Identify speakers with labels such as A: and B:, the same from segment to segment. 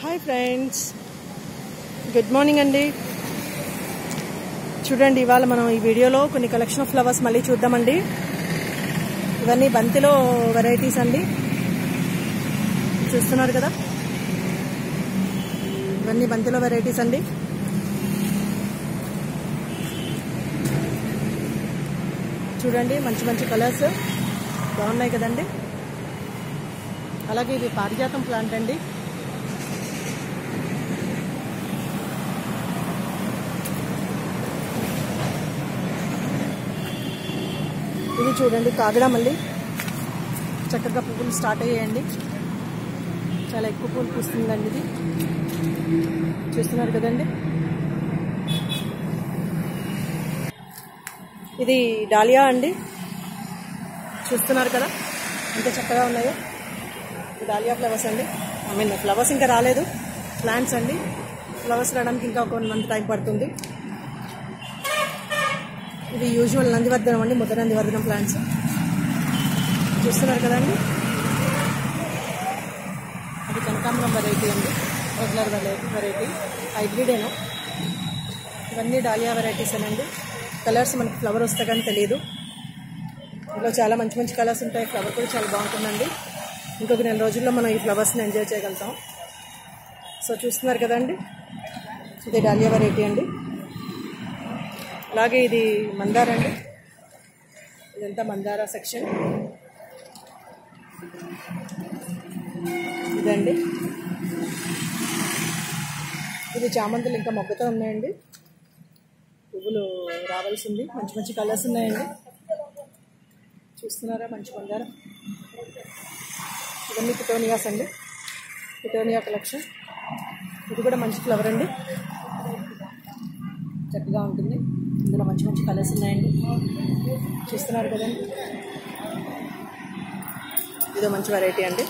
A: Hi friends, good morning అండి. చూడండి, ఇవాళ మనం ఈ వీడియోలో కొన్ని కలెక్షన్ ఆఫ్ ఫ్లవర్స్ మళ్ళీ చూద్దామండి. ఇవన్నీ బంతిలో వెరైటీస్ అండి, చూస్తున్నారు కదా. ఇవన్నీ బంతిలో వెరైటీస్ అండి. చూడండి, మంచి మంచి కలర్స్ బాగున్నాయి కదండి. అలాగే ఇది పారిజాతం ప్లాంట్ అండి. ఇది చూడండి, కాగడా మళ్ళీ చక్కగా పువ్వులు స్టార్ట్ అయ్యాయండి. చాలా ఎక్కువ పూలు పూస్తుందండి. ఇది చూస్తున్నారు కదండి. ఇది డాలియా అండి, చూస్తున్నారు కదా ఎంత చక్కగా ఉన్నాయో. ఇది డాలియా ఫ్లవర్స్ అండి. ఫ్లవర్స్ ఇంకా రాలేదు, ప్లాంట్స్ అండి. ఫ్లవర్స్ రావడానికి ఇంకా 1 మంత్ టైం పడుతుంది. ఇది యూజువల్ నందివర్ధనం అండి, ముద్ద నందివర్ధనం ప్లాంట్స్ చూస్తున్నారు కదండి. అది కనకాంబరం వెరైటీ అండి, రెగ్యులర్ వెరైటీ, హైబ్రిడేనో. ఇవన్నీ డాలియా వెరైటీస్ అనండి. కలర్స్ మనకి ఫ్లవర్ వస్తే కానీ తెలియదు. ఇందులో చాలా మంచి మంచి కలర్స్ ఉంటాయి. ఫ్లవర్ కూడా చాలా బాగుంటుందండి. ఇంకొక 4 రోజుల్లో మనం ఈ ఫ్లవర్స్ని ఎంజాయ్ చేయగలుగుతాం. సో చూస్తున్నారు కదండి, ఇది డాలియా వెరైటీ అండి. అలాగే ఇది మందార అండి. ఇదంతా మందార సెక్షన్. ఇదండి, ఇది చామంతులు ఇంకా మొగ్గతో ఉన్నాయండి. పువ్వులు రావాల్సింది. మంచి మంచి కలర్స్ ఉన్నాయండి, చూస్తున్నారా. మంచి మందార. ఇవన్నీ పిటోనియాస్ అండి, పిటోనియా కలెక్షన్. ఇది కూడా మంచి ఫ్లవర్ అండి, చక్కగా ఉంటుంది. ఇందులో మంచి మంచి కలర్స్ ఉన్నాయండి, చూస్తున్నారు కదండి. ఇదో మంచి వెరైటీ అండి.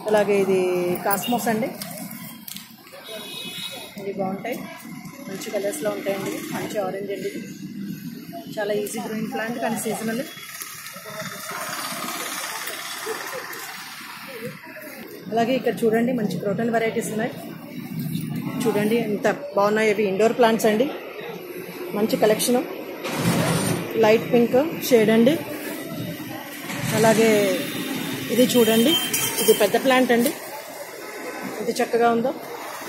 A: అలాగే ఇది కాస్మోస్ అండి. ఇవి బాగుంటాయి, మంచి కలర్స్లో ఉంటాయండి. మంచి ఆరెంజ్ అండి. ఇది చాలా ఈజీ గ్రోయింగ్ ప్లాంట్, కానీ సీజనల్. అలాగే ఇక్కడ చూడండి, మంచి క్రోటన్ వెరైటీస్ ఉన్నాయి. చూడండి ఎంత బాగున్నాయి. ఇవి ఇండోర్ ప్లాంట్స్ అండి, మంచి కలెక్షను. లైట్ పింక్ షేడ్ అండి. అలాగే ఇది చూడండి, ఇది పెద్ద ప్లాంట్ అండి. ఇది చక్కగా ఉందో,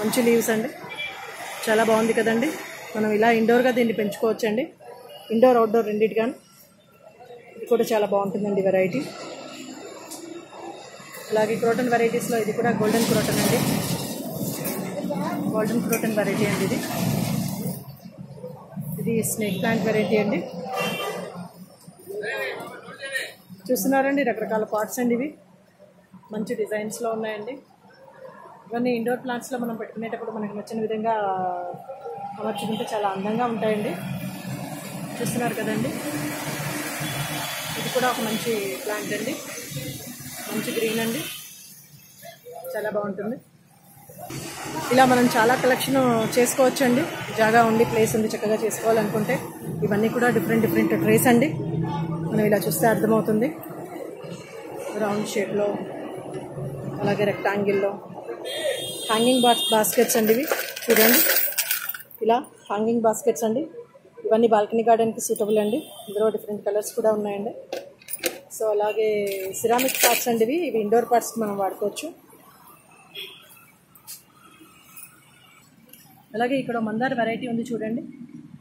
A: మంచి లీవ్స్ అండి, చాలా బాగుంది కదండి. మనం ఇలా ఇండోర్గా దీన్ని పెంచుకోవచ్చండి, ఇండోర్ అవుట్డోర్ రెండింటిగాను. ఇది కూడా చాలా బాగుంటుందండి వెరైటీ. అలాగే క్రోటన్ వెరైటీస్లో ఇది కూడా గోల్డెన్ క్రోటన్ అండి, గోల్డెన్ క్రోటన్ వెరైటీ అండి. ఇది స్నేక్ ప్లాంట్ వెరైటీ అండి. చూస్తున్నారండి, రకరకాల పార్ట్స్ అండి. ఇవి మంచి డిజైన్స్లో ఉన్నాయండి. ఇవన్నీ ఇండోర్ ప్లాంట్స్లో మనం పెట్టుకునేటప్పుడు మనకు నచ్చిన విధంగా అమర్చుకుంటే చాలా అందంగా ఉంటాయండి. చూస్తున్నారు కదండి. ఇది కూడా ఒక మంచి ప్లాంట్ అండి, మంచి గ్రీన్ అండి, చాలా బాగుంటుంది. ఇలా మనం చాలా కలెక్షన్ చేసుకోవచ్చు అండి. జాగా ఉండి, ప్లేస్ ఉంది, చక్కగా చేసుకోవాలనుకుంటే. ఇవన్నీ కూడా డిఫరెంట్ డిఫరెంట్ ట్రేస్ అండి. మనం ఇలా చూస్తే అర్థమవుతుంది. రౌండ్ షేప్లో, అలాగే రెక్టాంగిల్లో. హ్యాంగింగ్ బాస్కెట్స్ అండి ఇవి. చూడండి, ఇలా హ్యాంగింగ్ బాస్కెట్స్ అండి. ఇవన్నీ బాల్కనీ గార్డెన్కి సూటబుల్ అండి. ఇందులో డిఫరెంట్ కలర్స్ కూడా ఉన్నాయండి. సో అలాగే సిరామిక్ పార్ట్స్ అండి ఇవి. ఇవి ఇండోర్ పార్ట్స్కి మనం వాడుకోవచ్చు. అలాగే ఇక్కడ మందార వెరైటీ ఉంది చూడండి.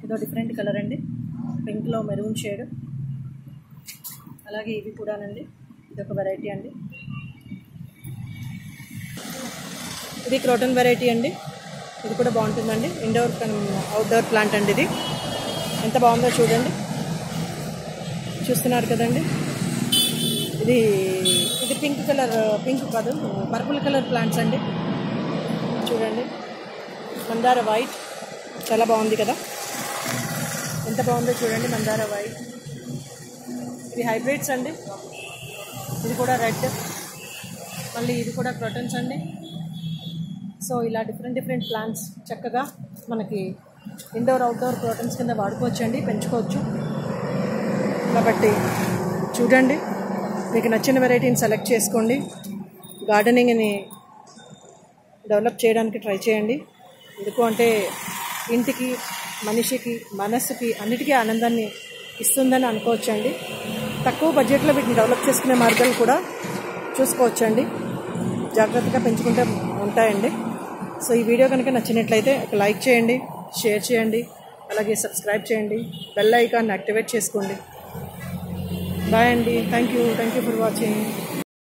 A: ఇదో డిఫరెంట్ కలర్ అండి, పింక్లో మెరూన్ షేడ్. అలాగే ఇవి కూడానండి, ఇదొక వెరైటీ అండి. ఇది క్రోటన్ వెరైటీ అండి. ఇది కూడా బాగుంటుందండి, ఇండోర్ అవుట్డోర్ ప్లాంట్ అండి. ఇది ఎంత బాగుందో చూడండి, చూస్తున్నారు కదండి. ఇది పింక్ కలర్, పింక్ కాదు, పర్పుల్ కలర్ ప్లాంట్స్ అండి. చూడండి, మందార వైట్, చాలా బాగుంది కదా, ఎంత బాగుందో చూడండి. మందార వైట్, ఇది హైబ్రిడ్స్ అండి. ఇది కూడా రెడ్, మళ్ళీ ఇది కూడా క్రోటన్స్ అండి. సో ఇలా డిఫరెంట్ డిఫరెంట్ ప్లాంట్స్ చక్కగా మనకి ఇండోర్ అవుట్డోర్ క్రోటన్స్ కింద వాడుకోవచ్చు అండి, పెంచుకోవచ్చు. కాబట్టి చూడండి, మీకు నచ్చిన వెరైటీని సెలెక్ట్ చేసుకోండి. గార్డెనింగ్ని డెవలప్ చేయడానికి ట్రై చేయండి. ఎందుకు అంటే ఇంటికి, మనిషికి, మనస్సుకి అన్నిటికీ ఆనందాన్ని ఇస్తుందని అనుకోవచ్చండి. తక్కువ బడ్జెట్లో వీటిని డెవలప్ చేసుకునే మార్గాలు కూడా చూసుకోవచ్చండి. జాగ్రత్తగా పెంచుకుంటే ఉంటాయండి. సో ఈ వీడియో కనుక నచ్చినట్లయితే ఒక లైక్ చేయండి, షేర్ చేయండి, అలాగే సబ్స్క్రైబ్ చేయండి, బెల్ ఐకాన్ యాక్టివేట్ చేసుకోండి. బాయ్ అండి. Thank you for watching.